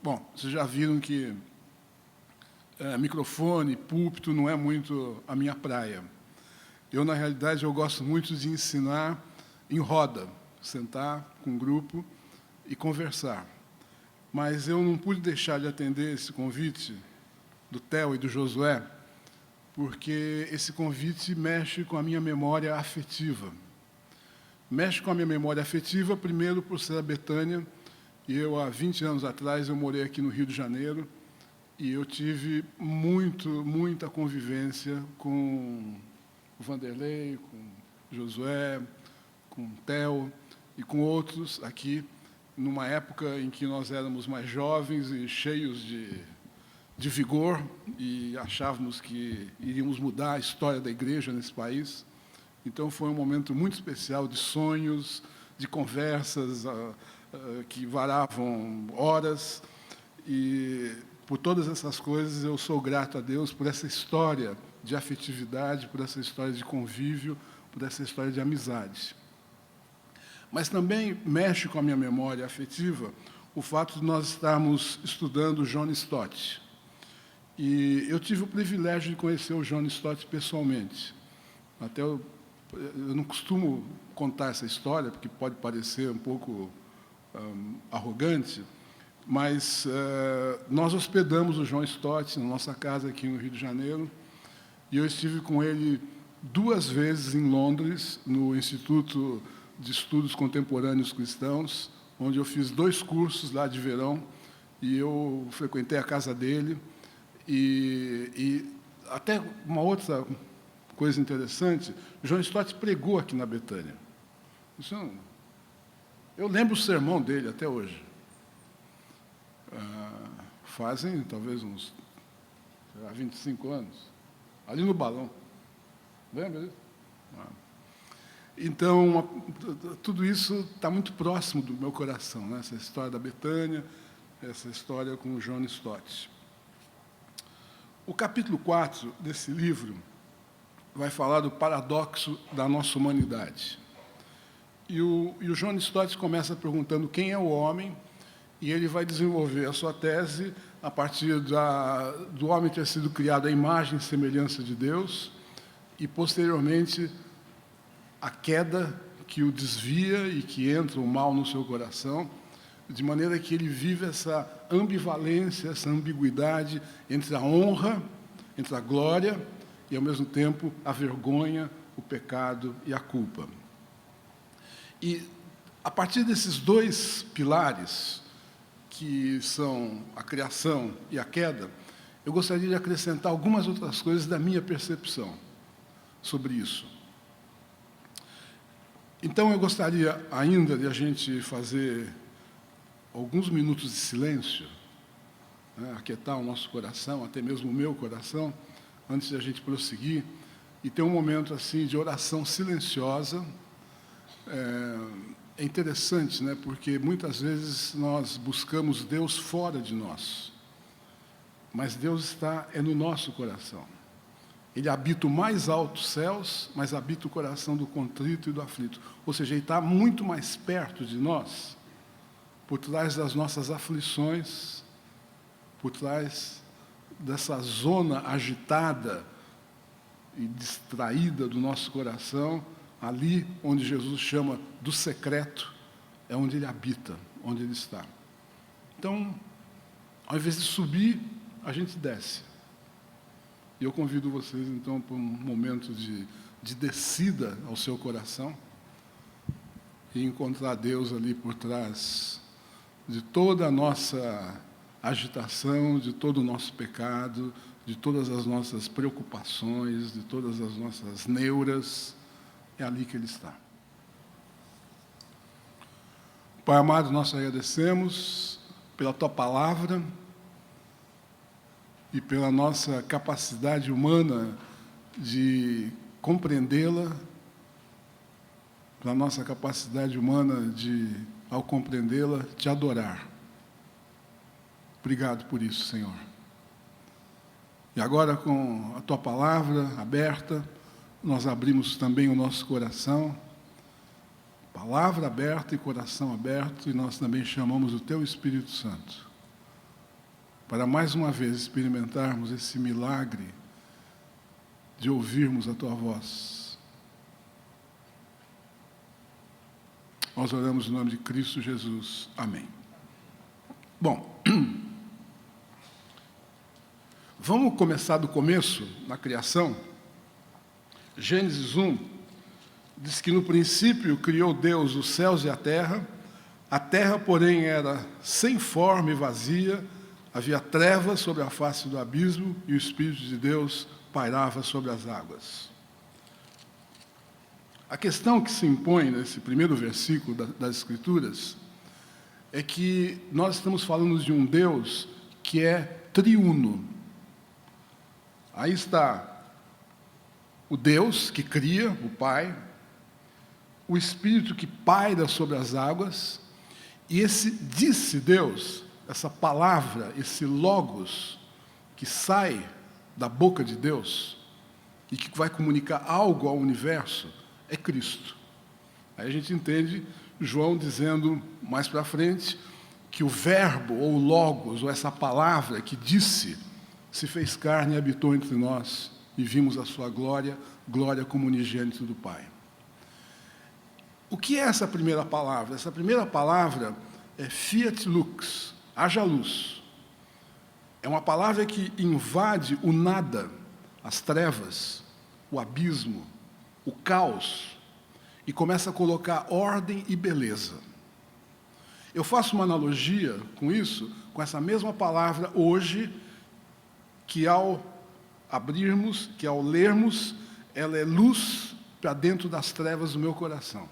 Bom, vocês já viram que microfone, púlpito não é muito a minha praia. Eu, na realidade, eu gosto muito de ensinar em roda, sentar com um grupo e conversar. Mas eu não pude deixar de atender esse convite do Theo e do Josué, porque esse convite mexe com a minha memória afetiva. Mexe com a minha memória afetiva, primeiro, por ser a Betânia, e eu, há 20 anos atrás, eu morei aqui no Rio de Janeiro, e eu tive muita convivência com o Vanderlei, com o Josué, com o Theo e com outros aqui, numa época em que nós éramos mais jovens e cheios de vigor, e achávamos que iríamos mudar a história da igreja nesse país. Então, foi um momento muito especial de sonhos, de conversas que varavam horas, e por todas essas coisas eu sou grato a Deus por essa história de afetividade, por essa história de convívio, por essa história de amizade. Mas também mexe com a minha memória afetiva o fato de nós estarmos estudando John Stott. E eu tive o privilégio de conhecer o John Stott pessoalmente. Até eu não costumo contar essa história, porque pode parecer um pouco arrogante, mas nós hospedamos o John Stott na nossa casa aqui no Rio de Janeiro, e eu estive com ele 2 vezes em Londres, no Instituto de Estudos Contemporâneos Cristãos, onde eu fiz 2 cursos lá de verão, e eu frequentei a casa dele, e até uma outra coisa interessante, John Stott pregou aqui na Betânia. Eu lembro o sermão dele até hoje. Fazem, talvez, uns 25 anos. Ali no Balão. Lembra disso? Então, tudo isso está muito próximo do meu coração, né? Essa história da Betânia, essa história com o John Stott. O capítulo 4 desse livro vai falar do paradoxo da nossa humanidade. E o John Stott começa perguntando quem é o homem, e ele vai desenvolver a sua tese a partir do homem ter sido criado à imagem e semelhança de Deus, e, posteriormente, a queda que o desvia e que entra o mal no seu coração, de maneira que ele vive essa ambivalência, essa ambiguidade entre a honra, entre a glória e, ao mesmo tempo, a vergonha, o pecado e a culpa. E, a partir desses 2 pilares, que são a criação e a queda, eu gostaria de acrescentar algumas outras coisas da minha percepção sobre isso. Então, eu gostaria ainda de a gente fazer alguns minutos de silêncio, né, aquietar o nosso coração, até mesmo o meu coração, antes de a gente prosseguir, e ter um momento assim de oração silenciosa. É interessante, né, porque muitas vezes nós buscamos Deus fora de nós, mas Deus está no nosso coração. Ele habita o mais altos céus, mas habita o coração do contrito e do aflito. Ou seja, Ele está muito mais perto de nós, por trás das nossas aflições, por trás dessa zona agitada e distraída do nosso coração, ali onde Jesus chama do secreto, é onde Ele habita, onde Ele está. Então, ao invés de subir, a gente desce. E eu convido vocês, então, para um momento de descida ao seu coração e encontrar Deus ali por trás de toda a nossa agitação, de todo o nosso pecado, de todas as nossas preocupações, de todas as nossas neuras. É ali que Ele está. Pai amado, nós agradecemos pela Tua palavra e pela nossa capacidade humana de compreendê-la, pela nossa capacidade humana de, ao compreendê-la, Te adorar. Obrigado por isso, Senhor. E agora, com a Tua palavra aberta, nós abrimos também o nosso coração, palavra aberta e coração aberto, e nós também chamamos o Teu Espírito Santo para mais uma vez experimentarmos esse milagre de ouvirmos a Tua voz. Nós oramos em nome de Cristo Jesus. Amém. Bom, vamos começar do começo, na criação. Gênesis 1 diz que no princípio criou Deus os céus e a terra, porém, era sem forma e vazia, havia trevas sobre a face do abismo e o Espírito de Deus pairava sobre as águas. A questão que se impõe nesse primeiro versículo das Escrituras é que nós estamos falando de um Deus que é triuno. Aí está o Deus que cria, o Pai, o Espírito que paira sobre as águas, e esse disse Deus, essa palavra, esse logos, que sai da boca de Deus e que vai comunicar algo ao universo, é Cristo. Aí a gente entende João dizendo mais para frente que o verbo, ou logos, ou essa palavra que disse, se fez carne e habitou entre nós, e vimos a sua glória, glória como unigênito do Pai. O que é essa primeira palavra? Essa primeira palavra é fiat lux, haja luz. É uma palavra que invade o nada, as trevas, o abismo, o caos, e começa a colocar ordem e beleza. Eu faço uma analogia com isso, com essa mesma palavra hoje, que ao abrirmos, que ao lermos, ela é luz para dentro das trevas do meu coração.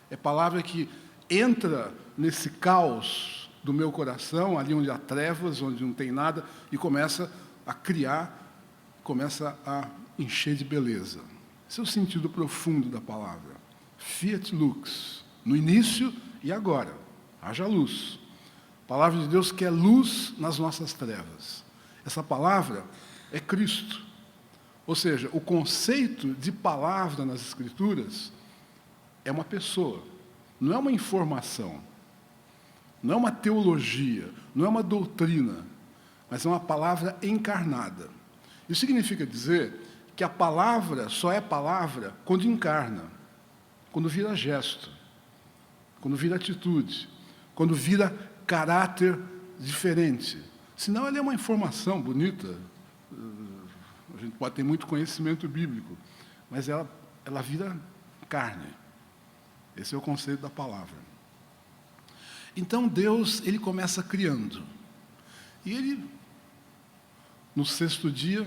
É palavra que entra nesse caos do meu coração, ali onde há trevas, onde não tem nada, e começa a criar, começa a encher de beleza. Esse é o sentido profundo da palavra. Fiat lux, no início e agora. Haja luz. A palavra de Deus que é luz nas nossas trevas. Essa palavra é Cristo. Ou seja, o conceito de palavra nas Escrituras é uma pessoa, não é uma informação, não é uma teologia, não é uma doutrina, mas é uma palavra encarnada. Isso significa dizer que a palavra só é palavra quando encarna, quando vira gesto, quando vira atitude, quando vira caráter diferente. Senão ela é uma informação bonita, a gente pode ter muito conhecimento bíblico, mas ela vira carne. Esse é o conceito da palavra. Então Deus, ele começa criando. E ele, no sexto dia,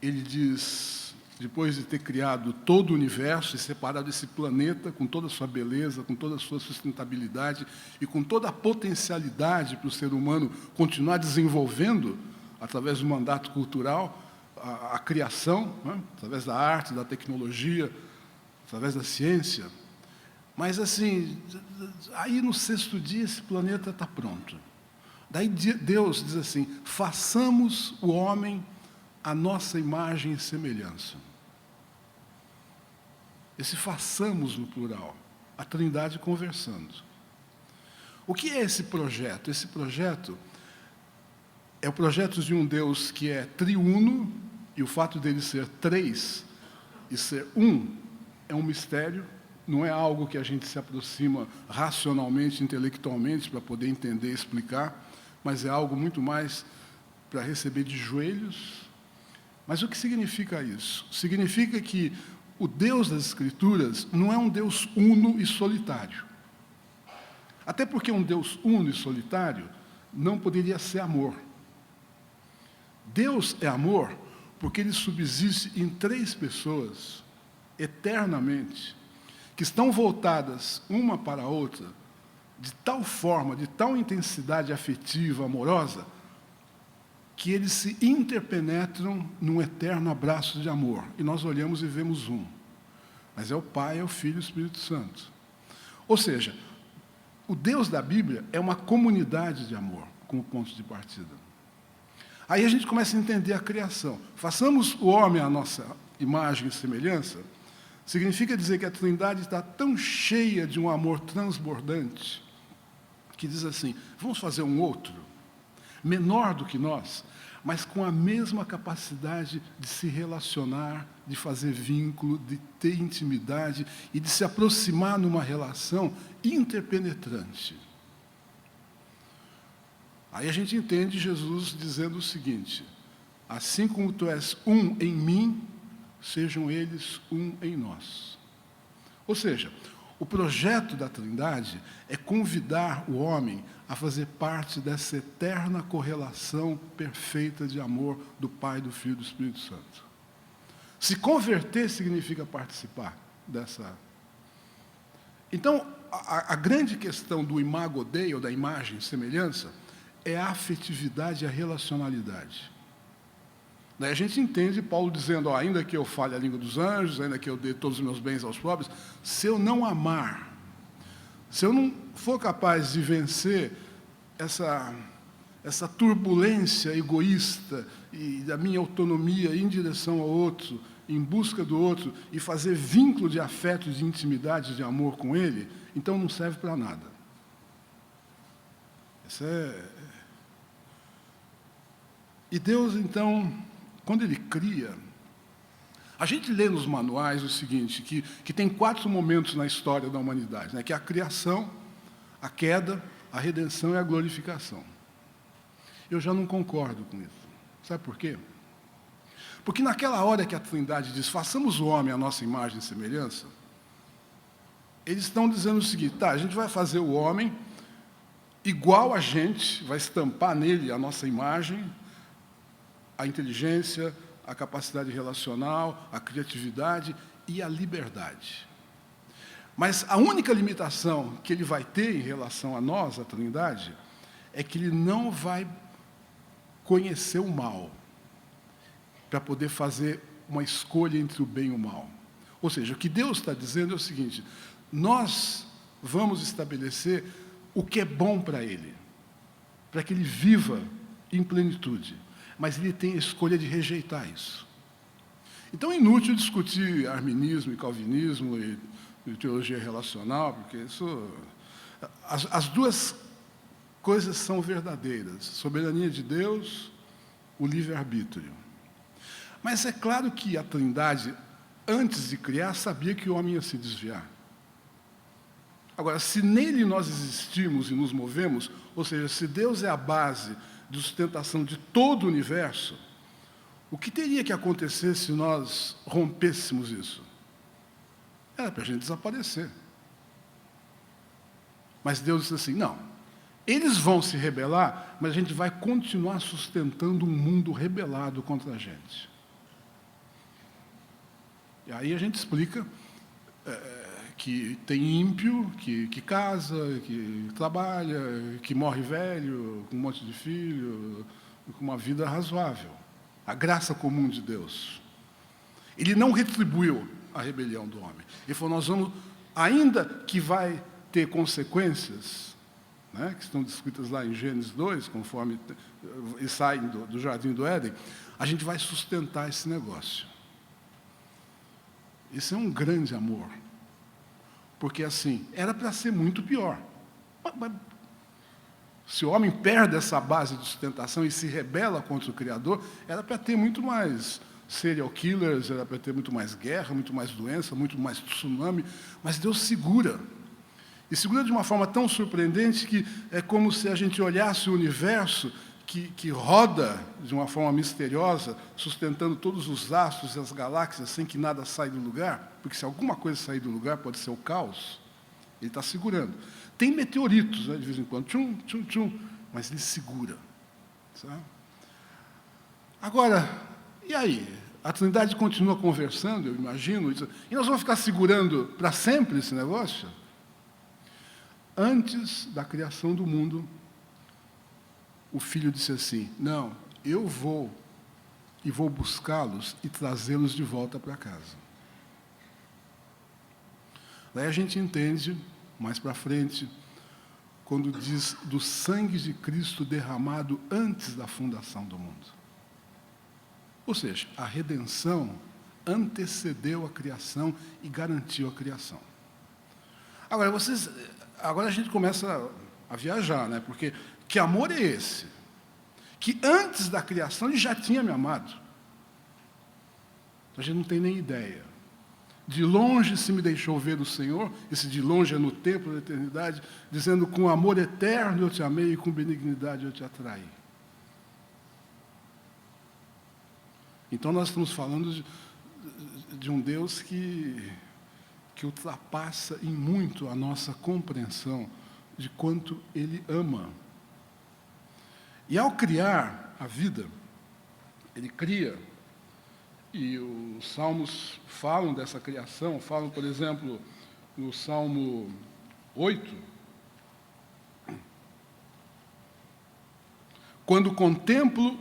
ele diz, depois de ter criado todo o universo e separado esse planeta com toda a sua beleza, com toda a sua sustentabilidade e com toda a potencialidade para o ser humano continuar desenvolvendo, através do mandato cultural, a criação, né? Através da arte, da tecnologia, através da ciência. Mas, assim, aí no sexto dia esse planeta está pronto. Daí Deus diz assim, façamos o homem à nossa imagem e semelhança. Esse façamos no plural, a Trindade conversando. O que é esse projeto? Esse projeto é o projeto de um Deus que é triuno, e o fato dele ser três e ser um é um mistério, não é algo que a gente se aproxima racionalmente, intelectualmente, para poder entender e explicar, mas é algo muito mais para receber de joelhos. Mas o que significa isso? Significa que o Deus das Escrituras não é um Deus uno e solitário. Até porque um Deus uno e solitário não poderia ser amor. Deus é amor porque ele subsiste em três pessoas, eternamente, que estão voltadas uma para a outra, de tal forma, de tal intensidade afetiva, amorosa, que eles se interpenetram num eterno abraço de amor. E nós olhamos e vemos um. Mas é o Pai, é o Filho e o Espírito Santo. Ou seja, o Deus da Bíblia é uma comunidade de amor, como ponto de partida. Aí a gente começa a entender a criação. Façamos o homem à nossa imagem e semelhança, significa dizer que a Trindade está tão cheia de um amor transbordante, que diz assim, vamos fazer um outro. menor do que nós, mas com a mesma capacidade de se relacionar, de fazer vínculo, de ter intimidade e de se aproximar numa relação interpenetrante. Aí a gente entende Jesus dizendo o seguinte: assim como tu és um em mim, sejam eles um em nós. Ou seja, o projeto da Trindade é convidar o homem a fazer parte dessa eterna correlação perfeita de amor do Pai, do Filho e do Espírito Santo. Se converter significa participar dessa. Então, a grande questão do imago Dei, ou da imagem e semelhança, é a afetividade e a relacionalidade. Daí a gente entende Paulo dizendo, ainda que eu fale a língua dos anjos, ainda que eu dê todos os meus bens aos pobres, se eu não amar, se eu não for capaz de vencer essa turbulência egoísta e da minha autonomia em direção ao outro, em busca do outro, e fazer vínculo de afeto, de intimidade, de amor com ele, então não serve para nada. E Deus, então, quando Ele cria, a gente lê nos manuais o seguinte, que tem 4 momentos na história da humanidade, né? Que é a criação, a queda, a redenção e a glorificação. Eu já não concordo com isso. Sabe por quê? Porque naquela hora que a Trindade diz, façamos o homem à nossa imagem e semelhança, eles estão dizendo o seguinte, tá, a gente vai fazer o homem igual a gente, vai estampar nele a nossa imagem, a inteligência, a capacidade relacional, a criatividade e a liberdade. Mas a única limitação que ele vai ter em relação a nós, a Trindade, é que ele não vai conhecer o mal para poder fazer uma escolha entre o bem e o mal. Ou seja, o que Deus está dizendo é o seguinte, nós vamos estabelecer o que é bom para ele, para que ele viva em plenitude. Mas ele tem a escolha de rejeitar isso. Então é inútil discutir arminismo e calvinismo e teologia relacional, porque isso, as duas coisas são verdadeiras. Soberania de Deus, o livre-arbítrio. Mas é claro que a Trindade, antes de criar, sabia que o homem ia se desviar. Agora, se nele nós existimos e nos movemos, ou seja, se Deus é a base de sustentação de todo o universo, o que teria que acontecer se nós rompêssemos isso? Era para a gente desaparecer. Mas Deus disse assim, não, eles vão se rebelar, mas a gente vai continuar sustentando um mundo rebelado contra a gente. E aí a gente explica que tem ímpio, que casa, que trabalha, que morre velho, com um monte de filho, com uma vida razoável. A graça comum de Deus. Ele não retribuiu a rebelião do homem. Ele falou, nós vamos, ainda que vai ter consequências, né, que estão descritas lá em Gênesis 2, conforme eles saem do Jardim do Éden, a gente vai sustentar esse negócio. Isso é um grande amor. Porque, assim, era para ser muito pior. Mas, se o homem perde essa base de sustentação e se rebela contra o Criador, era para ter muito mais serial killers, era para ter muito mais guerra, muito mais doença, muito mais tsunami. Mas Deus segura. E segura de uma forma tão surpreendente que é como se a gente olhasse o universo que roda de uma forma misteriosa, sustentando todos os astros e as galáxias sem que nada saia do lugar, porque se alguma coisa sair do lugar pode ser o caos, ele está segurando. Tem meteoritos, né, de vez em quando, tchum, tchum, tchum, mas ele segura. Sabe? Agora, e aí? A Trindade continua conversando, eu imagino, e nós vamos ficar segurando para sempre esse negócio? Antes da criação do mundo, o filho disse assim, não, eu vou buscá-los e trazê-los de volta para casa. Daí a gente entende, mais para frente, quando diz do sangue de Cristo derramado antes da fundação do mundo. Ou seja, a redenção antecedeu a criação e garantiu a criação. Agora a gente começa a viajar, né? Porque que amor é esse? que antes da criação Ele já tinha me amado. A gente não tem nem ideia. De longe se me deixou ver o Senhor, esse de longe é no templo da eternidade, dizendo, com amor eterno eu te amei e com benignidade eu te atraí. Então nós estamos falando de um Deus que ultrapassa em muito a nossa compreensão de quanto Ele ama. E ao criar a vida, Ele cria, e os salmos falam dessa criação, falam, por exemplo, no Salmo 8, quando contemplo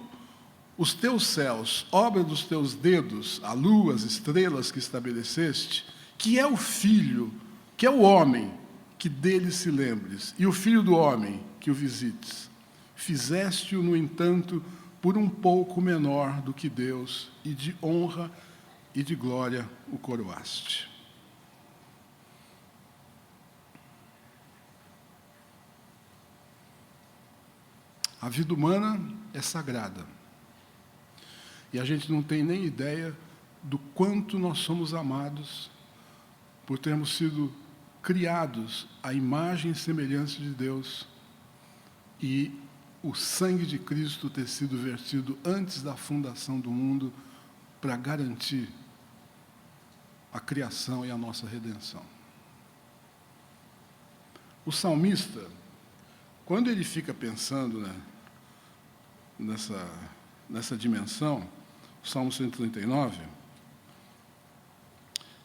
os teus céus, obra dos teus dedos, a lua, as estrelas que estabeleceste, que é o filho, que é o homem, que dele se lembres, e o filho do homem, que o visites. Fizeste-o, no entanto, por um pouco menor do que Deus, e de honra e de glória o coroaste. A vida humana é sagrada. E a gente não tem nem ideia do quanto nós somos amados por termos sido criados à imagem e semelhança de Deus e o sangue de Cristo ter sido vertido antes da fundação do mundo para garantir a criação e a nossa redenção. O salmista, quando ele fica pensando, né, nessa dimensão, o Salmo 139,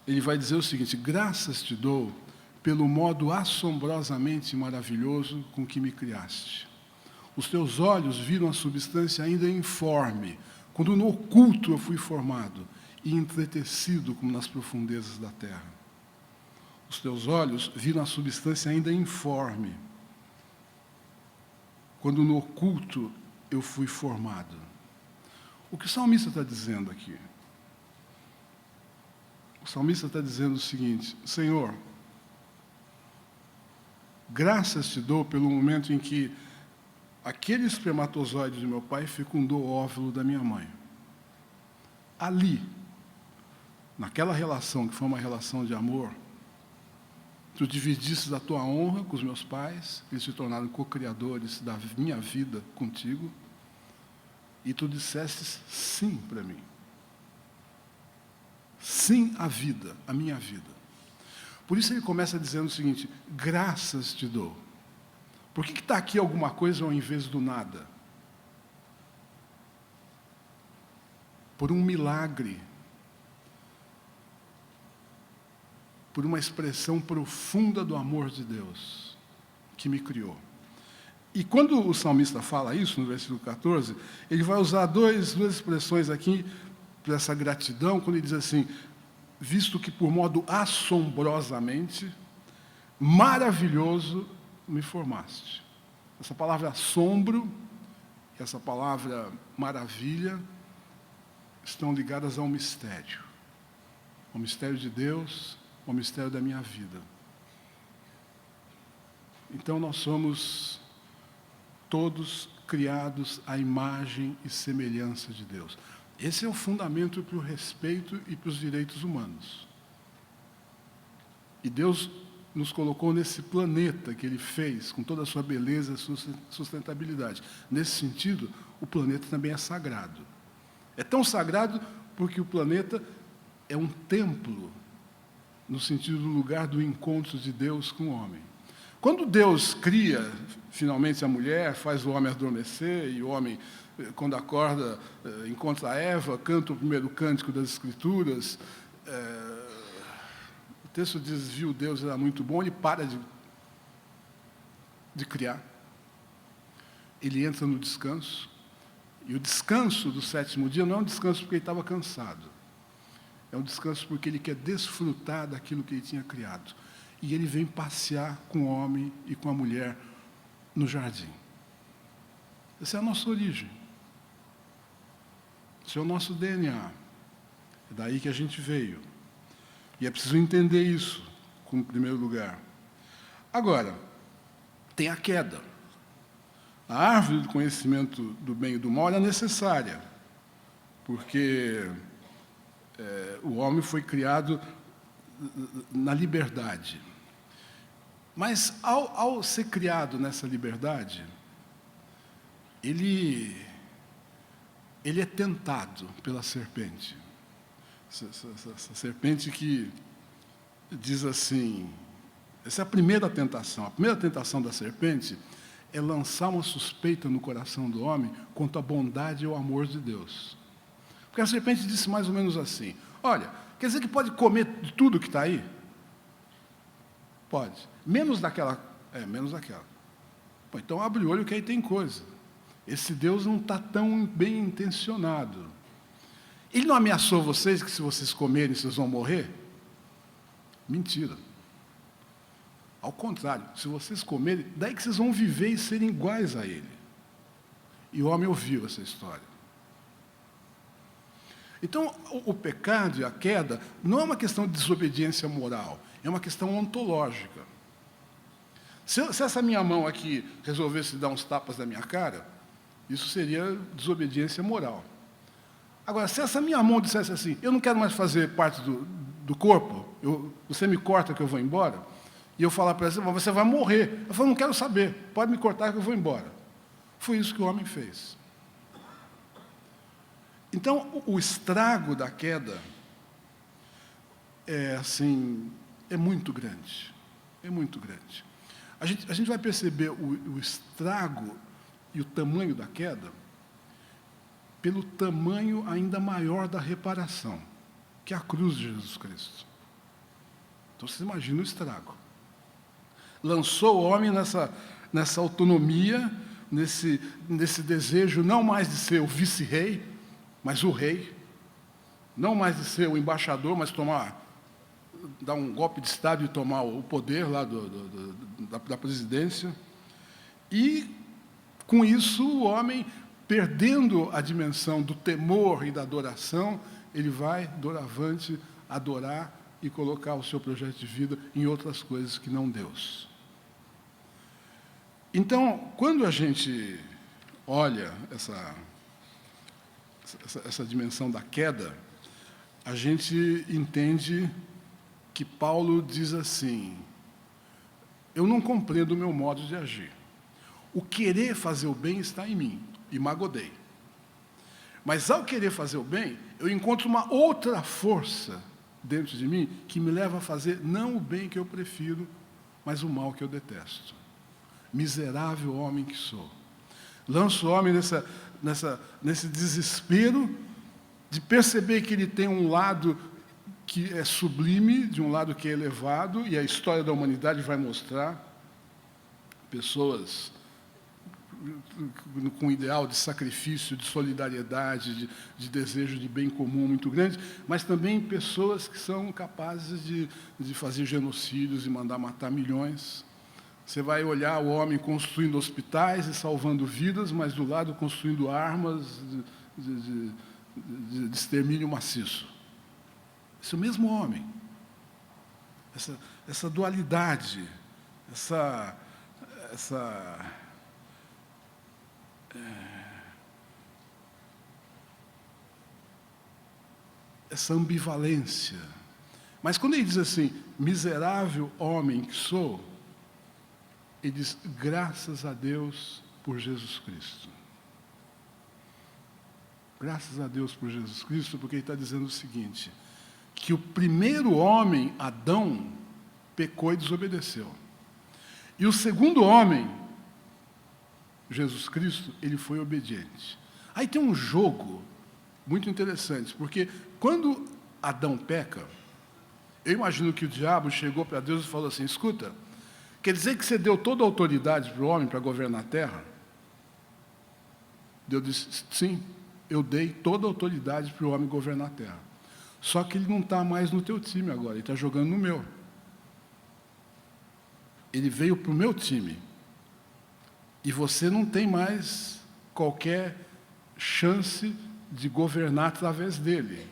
ele vai dizer o seguinte: graças te dou pelo modo assombrosamente maravilhoso com que me criaste. Os teus olhos viram a substância ainda informe, quando no oculto eu fui formado e entretecido como nas profundezas da terra. Os teus olhos viram a substância ainda informe, quando no oculto eu fui formado. O que o salmista está dizendo aqui? O salmista está dizendo o seguinte: Senhor, graças te dou pelo momento em que aquele espermatozoide de meu pai fecundou o óvulo da minha mãe. Ali, naquela relação, que foi uma relação de amor, tu dividiste da tua honra com os meus pais, eles se tornaram co-criadores da minha vida contigo, e tu disseste sim para mim. Sim à vida, à minha vida. Por isso ele começa dizendo o seguinte: graças te dou. Por que está aqui alguma coisa ao invés do nada? Por um milagre. Por uma expressão profunda do amor de Deus, que me criou. E quando o salmista fala isso, no versículo 14, ele vai usar duas expressões aqui para essa gratidão, quando ele diz assim: visto que por modo assombrosamente, maravilhoso, me formaste. Essa palavra assombro, essa palavra maravilha, estão ligadas ao mistério de Deus, ao mistério da minha vida. Então nós somos todos criados à imagem e semelhança de Deus. Esse é o fundamento para o respeito e para os direitos humanos. E Deus nos colocou nesse planeta que Ele fez, com toda a sua beleza e sustentabilidade. Nesse sentido, o planeta também é sagrado. É tão sagrado porque o planeta é um templo, no sentido do lugar do encontro de Deus com o homem. Quando Deus cria, finalmente, a mulher, faz o homem adormecer, e o homem, quando acorda, encontra a Eva, canta o primeiro cântico das Escrituras, o texto diz: viu Deus, era muito bom, ele para de criar. Ele entra no descanso, e o descanso do sétimo dia não é um descanso porque ele estava cansado, é um descanso porque ele quer desfrutar daquilo que ele tinha criado. E ele vem passear com o homem e com a mulher no jardim. Essa é a nossa origem. Esse é o nosso DNA. É daí que a gente veio. E é preciso entender isso, como primeiro lugar. Agora, tem a queda. A árvore do conhecimento do bem e do mal era necessária, porque o homem foi criado na liberdade. Mas, ao ser criado nessa liberdade, ele é tentado pela serpente. Essa serpente que diz assim, essa é a primeira tentação. A primeira tentação da serpente é lançar uma suspeita no coração do homem quanto à bondade e ao amor de Deus. Porque a serpente disse mais ou menos assim, olha, quer dizer que pode comer de tudo que está aí? Pode. Menos daquela. Menos daquela. Pô, então abre o olho que aí tem coisa. Esse Deus não está tão bem intencionado. Ele não ameaçou vocês que se vocês comerem vocês vão morrer? Mentira. Ao contrário, se vocês comerem, daí que vocês vão viver e serem iguais a ele. E o homem ouviu essa história. Então, o pecado e a queda não é uma questão de desobediência moral, é uma questão ontológica. Se essa minha mão aqui resolvesse dar uns tapas na minha cara, isso seria desobediência moral. Agora, se essa minha mão dissesse assim, eu não quero mais fazer parte do corpo, você me corta que eu vou embora, e eu falar para ela, você vai morrer. Eu falo, não quero saber, pode me cortar que eu vou embora. Foi isso que o homem fez. Então, o estrago da queda é muito grande. É muito grande. A gente vai perceber o estrago e o tamanho da queda pelo tamanho ainda maior da reparação, que é a cruz de Jesus Cristo. Então, vocês imaginam o estrago. Lançou o homem nessa autonomia, nesse desejo não mais de ser o vice-rei, mas o rei, não mais de ser o embaixador, mas dar um golpe de Estado e tomar o poder lá da presidência. E, com isso, o homem, perdendo a dimensão do temor e da adoração, ele vai, doravante, adorar e colocar o seu projeto de vida em outras coisas que não Deus. Então, quando a gente olha essa dimensão da queda, a gente entende que Paulo diz assim, eu não compreendo o meu modo de agir. O querer fazer o bem está em mim, e magodei. Mas ao querer fazer o bem, eu encontro uma outra força dentro de mim que me leva a fazer não o bem que eu prefiro, mas o mal que eu detesto. Miserável homem que sou. Lanço o homem nesse desespero de perceber que ele tem um lado que é sublime, de um lado que é elevado, e a história da humanidade vai mostrar pessoas com ideal de sacrifício, de solidariedade, de desejo de bem comum muito grande, mas também pessoas que são capazes de fazer genocídios e mandar matar milhões. Você vai olhar o homem construindo hospitais e salvando vidas, mas do lado construindo armas de extermínio maciço. Esse é o mesmo homem. Essa dualidade, essa ambivalência. Mas quando ele diz assim, miserável homem que sou, ele diz, graças a Deus por Jesus Cristo. Graças a Deus por Jesus Cristo, porque ele está dizendo o seguinte, que o primeiro homem, Adão, pecou e desobedeceu. E o segundo homem, Jesus Cristo, ele foi obediente. Aí tem um jogo muito interessante, porque quando Adão peca, eu imagino que o diabo chegou para Deus e falou assim, escuta, quer dizer que você deu toda a autoridade para o homem para governar a terra? Deus disse, sim, eu dei toda a autoridade para o homem governar a terra. Só que ele não está mais no teu time agora, ele está jogando no meu. Ele veio para o meu time. E você não tem mais qualquer chance de governar através dele.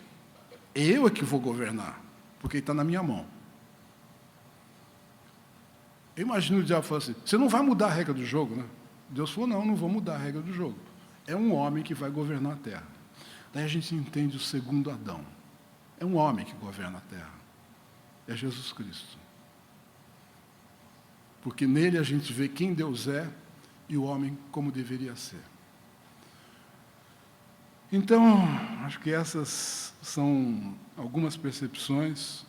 Eu é que vou governar, porque ele está na minha mão. Eu imagino o diabo falando assim, você não vai mudar a regra do jogo, né? Deus falou, não vou mudar a regra do jogo. É um homem que vai governar a terra. Daí a gente entende o segundo Adão. É um homem que governa a terra. É Jesus Cristo. Porque nele a gente vê quem Deus é e o homem como deveria ser. Então, acho que essas são algumas percepções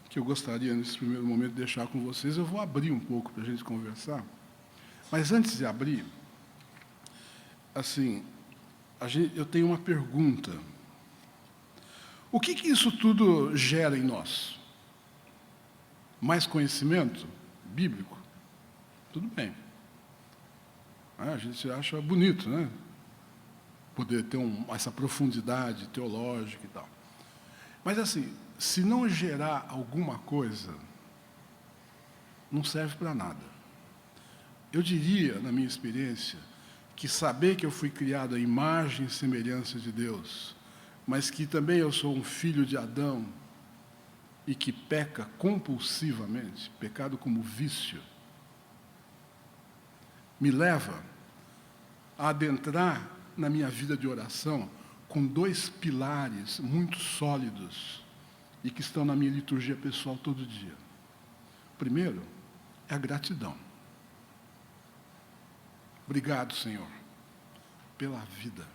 que eu gostaria, nesse primeiro momento, de deixar com vocês. Eu vou abrir um pouco para a gente conversar. Mas antes de abrir, assim, eu tenho uma pergunta. O que isso tudo gera em nós? Mais conhecimento bíblico? Tudo bem. A gente acha bonito, né? Poder ter essa profundidade teológica e tal. Mas, assim, se não gerar alguma coisa, não serve para nada. Eu diria, na minha experiência, que saber que eu fui criado à imagem e semelhança de Deus, mas que também eu sou um filho de Adão e que peca compulsivamente, pecado como vício, me leva a adentrar na minha vida de oração com 2 pilares muito sólidos e que estão na minha liturgia pessoal todo dia. O primeiro é a gratidão. Obrigado, Senhor, pela vida.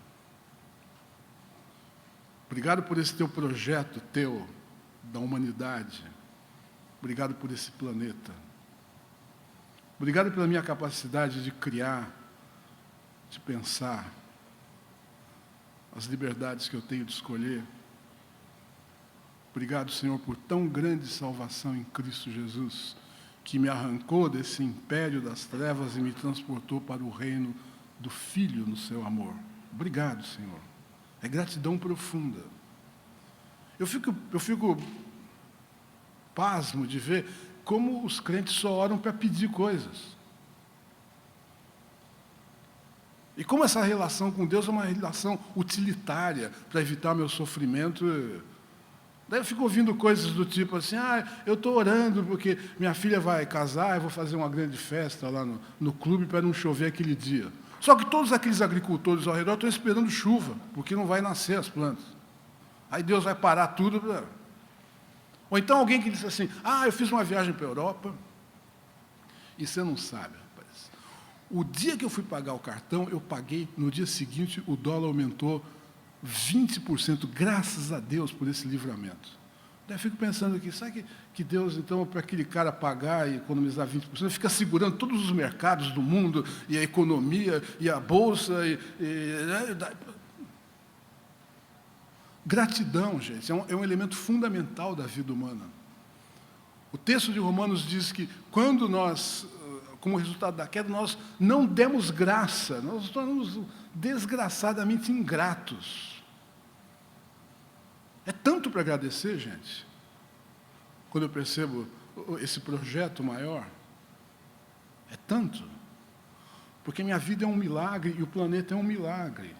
Obrigado por esse teu projeto, da humanidade. Obrigado por esse planeta. Obrigado pela minha capacidade de criar, de pensar, as liberdades que eu tenho de escolher. Obrigado, Senhor, por tão grande salvação em Cristo Jesus, que me arrancou desse império das trevas e me transportou para o reino do Filho no seu amor. Obrigado, Senhor. É gratidão profunda. Eu fico pasmo de ver como os crentes só oram para pedir coisas. E como essa relação com Deus é uma relação utilitária para evitar meu sofrimento. Daí eu fico ouvindo coisas do tipo assim, eu estou orando porque minha filha vai casar, eu vou fazer uma grande festa lá no clube para não chover aquele dia. Só que todos aqueles agricultores ao redor estão esperando chuva, porque não vai nascer as plantas. Aí Deus vai parar tudo. Ou então alguém que diz assim, eu fiz uma viagem para a Europa, e você não sabe, rapaz. O dia que eu fui pagar o cartão, eu paguei, no dia seguinte, o dólar aumentou 20%, graças a Deus por esse livramento. Daí eu fico pensando aqui, sabe que Deus, então, para aquele cara pagar e economizar 20%, ele fica segurando todos os mercados do mundo, e a economia, e a bolsa, Gratidão, gente, é um elemento fundamental da vida humana. O texto de Romanos diz que quando nós, como resultado da queda, nós não demos graça, nós nos tornamos desgraçadamente ingratos. É tanto para agradecer, gente, quando eu percebo esse projeto maior. É tanto. Porque minha vida é um milagre e o planeta é um milagre.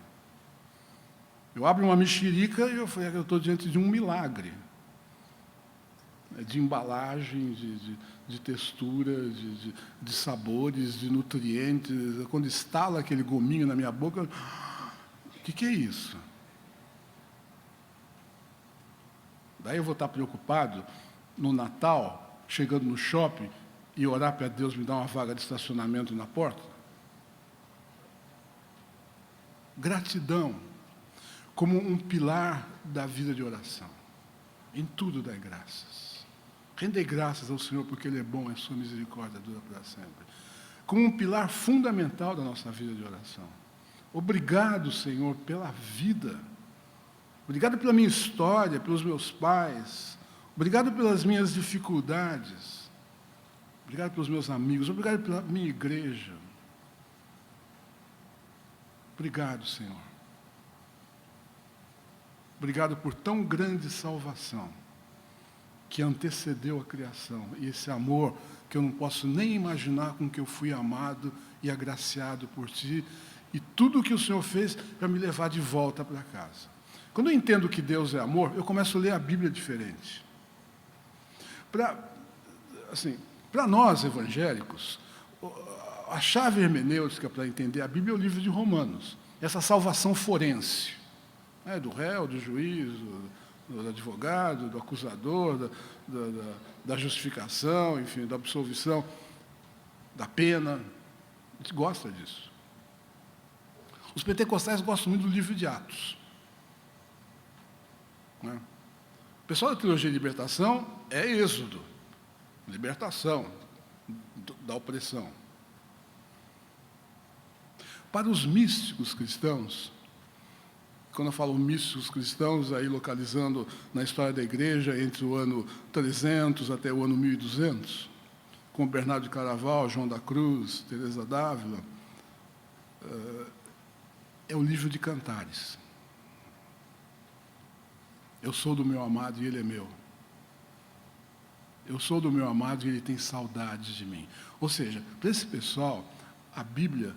Eu abro uma mexerica e eu estou diante de um milagre. De embalagem, de textura, de sabores, de nutrientes. Quando estala aquele gominho na minha boca, o que é isso? Daí eu vou estar preocupado no Natal, chegando no shopping, e orar para Deus me dar uma vaga de estacionamento na porta? Gratidão, como um pilar da vida de oração. Em tudo dai graças. Rendei graças ao Senhor porque Ele é bom e a sua misericórdia dura para sempre. Como um pilar fundamental da nossa vida de oração. Obrigado, Senhor, pela vida. Obrigado pela minha história, pelos meus pais. Obrigado pelas minhas dificuldades. Obrigado pelos meus amigos. Obrigado pela minha igreja. Obrigado, Senhor. Obrigado por tão grande salvação que antecedeu a criação. E esse amor que eu não posso nem imaginar com que eu fui amado e agraciado por Ti. E tudo o que o Senhor fez para me levar de volta para casa. Quando eu entendo que Deus é amor, eu começo a ler a Bíblia diferente. Para nós, evangélicos, A chave hermenêutica para entender a Bíblia é o livro de Romanos. Essa salvação forense, né, do réu, do juiz, do advogado, do acusador, da justificação, enfim, da absolvição, da pena. A gente gosta disso. Os pentecostais gostam muito do livro de Atos. Né? O pessoal da teologia de libertação é Êxodo, libertação da opressão. Para os místicos cristãos, quando eu falo místicos cristãos, aí localizando na história da igreja entre o ano 300 até o ano 1200, com Bernardo de Claraval, João da Cruz, Teresa d'Ávila, é o livro de Cantares. Eu sou do meu amado e ele é meu. Eu sou do meu amado e ele tem saudades de mim. Ou seja, para esse pessoal, a Bíblia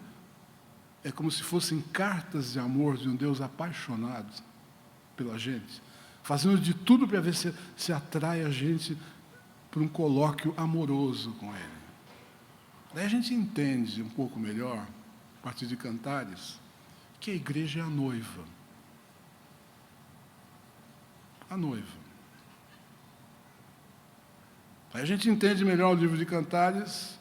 é como se fossem cartas de amor de um Deus apaixonado pela gente, fazendo de tudo para ver se atrai a gente para um colóquio amoroso com ele. Daí a gente entende um pouco melhor, a partir de Cantares, que a igreja é a noiva. A noiva. Aí a gente entende melhor o livro de Cantares,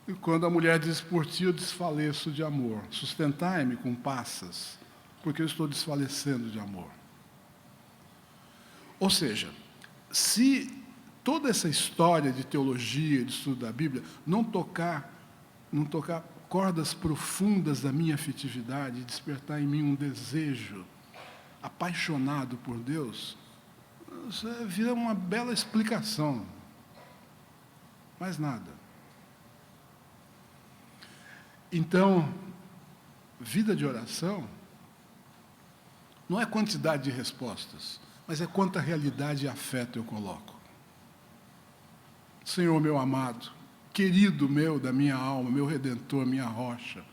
e quando a mulher diz, por ti eu desfaleço de amor. Sustentai-me com passas, porque eu estou desfalecendo de amor. Ou seja, se toda essa história de teologia, de estudo da Bíblia, não tocar cordas profundas da minha afetividade e despertar em mim um desejo apaixonado por Deus, isso vira uma bela explicação. Mais nada. Então, vida de oração não é quantidade de respostas, mas é quanta realidade e afeto eu coloco. Senhor, meu amado, querido meu da minha alma, meu Redentor, minha rocha,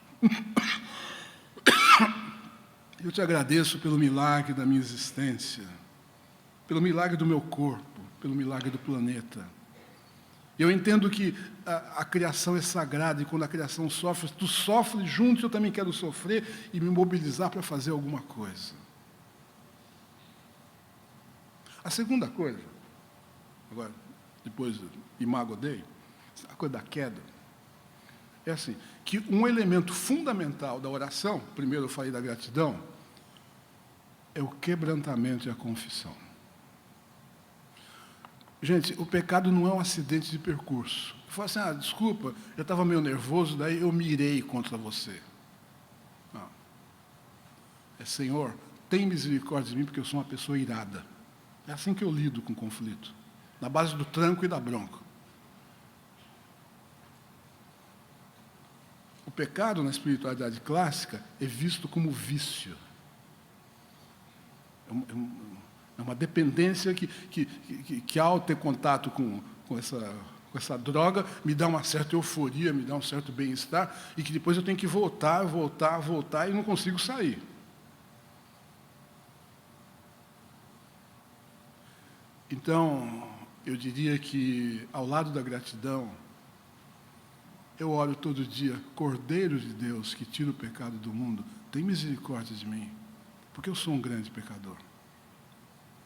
eu te agradeço pelo milagre da minha existência, pelo milagre do meu corpo, pelo milagre do planeta. Eu entendo que a criação é sagrada e quando a criação sofre, tu sofres junto, eu também quero sofrer e me mobilizar para fazer alguma coisa. A segunda coisa, agora, depois Imago Dei, a coisa da queda, é assim, que um elemento fundamental da oração, primeiro eu falei da gratidão, é o quebrantamento e a confissão. Gente, o pecado não é um acidente de percurso. Eu falo assim, desculpa, eu estava meio nervoso, daí eu mirei contra você. Não. É, Senhor, tem misericórdia de mim, porque eu sou uma pessoa irada. É assim que eu lido com o conflito, na base do tranco e da bronca. O pecado, na espiritualidade clássica, é visto como vício. É uma dependência que ao ter contato com essa droga, me dá uma certa euforia, me dá um certo bem-estar, e que depois eu tenho que voltar e não consigo sair. Então, eu diria que, ao lado da gratidão, eu oro todo dia, Cordeiro de Deus, que tira o pecado do mundo, tem misericórdia de mim, porque eu sou um grande pecador.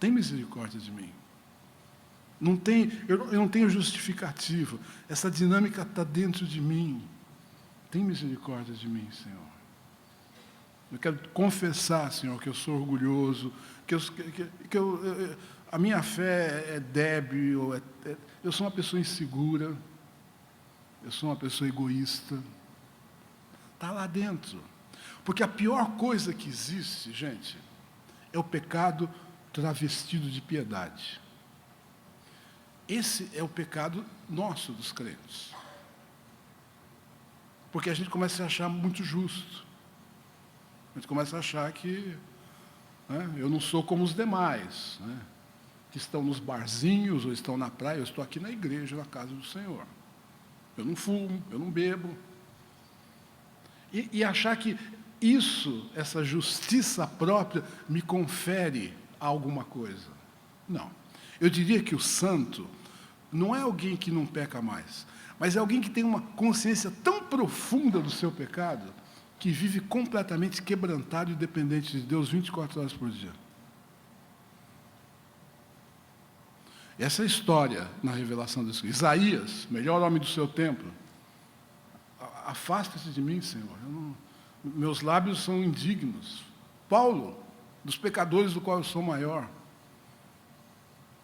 Tem misericórdia de mim. Eu não tenho justificativa. Essa dinâmica está dentro de mim. Tem misericórdia de mim, Senhor. Eu quero confessar, Senhor, que eu sou orgulhoso, a minha fé é débil, eu sou uma pessoa insegura, eu sou uma pessoa egoísta. Está lá dentro. Porque a pior coisa que existe, gente, é o pecado travestido de piedade. Esse é o pecado nosso, dos crentes. Porque a gente começa a se achar muito justo. A gente começa a achar que eu não sou como os demais, que estão nos barzinhos ou estão na praia, eu estou aqui na igreja, na casa do Senhor. Eu não fumo, eu não bebo. E achar que essa justiça própria, me confere alguma coisa. Não. Eu diria que o santo não é alguém que não peca mais, mas é alguém que tem uma consciência tão profunda do seu pecado que vive completamente quebrantado e dependente de Deus 24 horas por dia. Essa é a história na revelação das Escrituras. Isaías, melhor homem do seu tempo, afasta-se de mim, Senhor. Meus lábios são indignos. Paulo, dos pecadores do qual eu sou maior.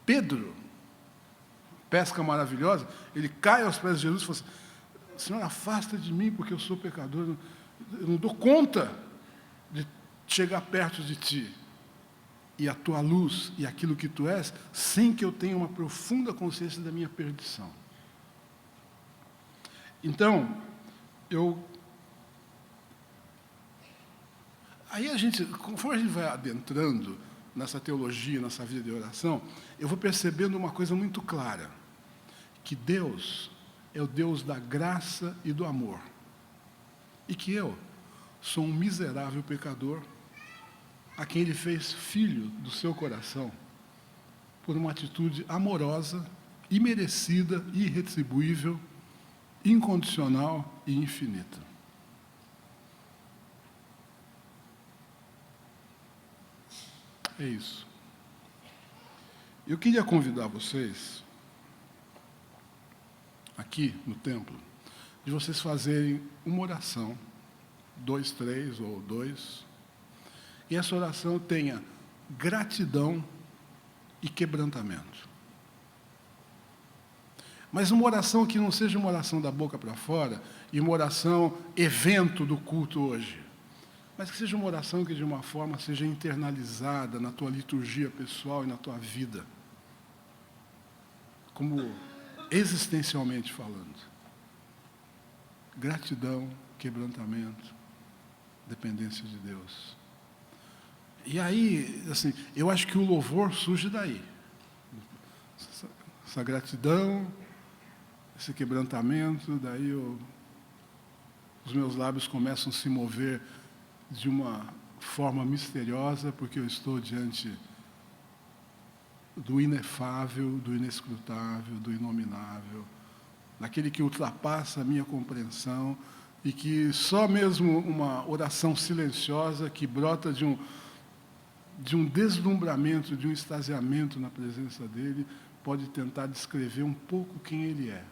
Pedro, pesca maravilhosa, ele cai aos pés de Jesus e fala assim: Senhor, afasta de mim, porque eu sou pecador, eu não dou conta de chegar perto de Ti. E a Tua luz e aquilo que Tu és, sem que eu tenha uma profunda consciência da minha perdição. Então, aí conforme a gente vai adentrando nessa teologia, nessa vida de oração, eu vou percebendo uma coisa muito clara, que Deus é o Deus da graça e do amor, e que eu sou um miserável pecador, a quem Ele fez filho do seu coração, por uma atitude amorosa, imerecida, irretribuível, incondicional e infinita. É isso. Eu queria convidar vocês, aqui no templo, de vocês fazerem uma oração, 2, 3 ou 2, e essa oração tenha gratidão e quebrantamento. Mas uma oração que não seja uma oração da boca para fora, e uma oração evento do culto hoje, mas que seja uma oração que de uma forma seja internalizada na tua liturgia pessoal e na tua vida, como existencialmente falando. Gratidão, quebrantamento, dependência de Deus. E aí, assim, eu acho que o louvor surge daí. Essa gratidão, esse quebrantamento, daí os meus lábios começam a se mover de uma forma misteriosa, porque eu estou diante do inefável, do inescrutável, do inominável, daquele que ultrapassa a minha compreensão e que só mesmo uma oração silenciosa que brota de um deslumbramento, de um extasiamento na presença dele, pode tentar descrever um pouco quem ele é.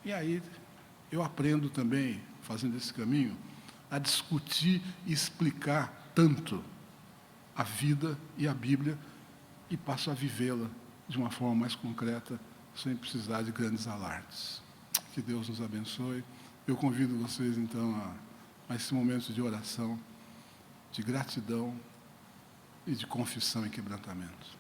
E aí eu aprendo também, fazendo esse caminho, a discutir e explicar tanto a vida e a Bíblia, e passo a vivê-la de uma forma mais concreta, sem precisar de grandes alardes. Que Deus nos abençoe. Eu convido vocês, então, a esse momento de oração, de gratidão e de confissão e quebrantamento.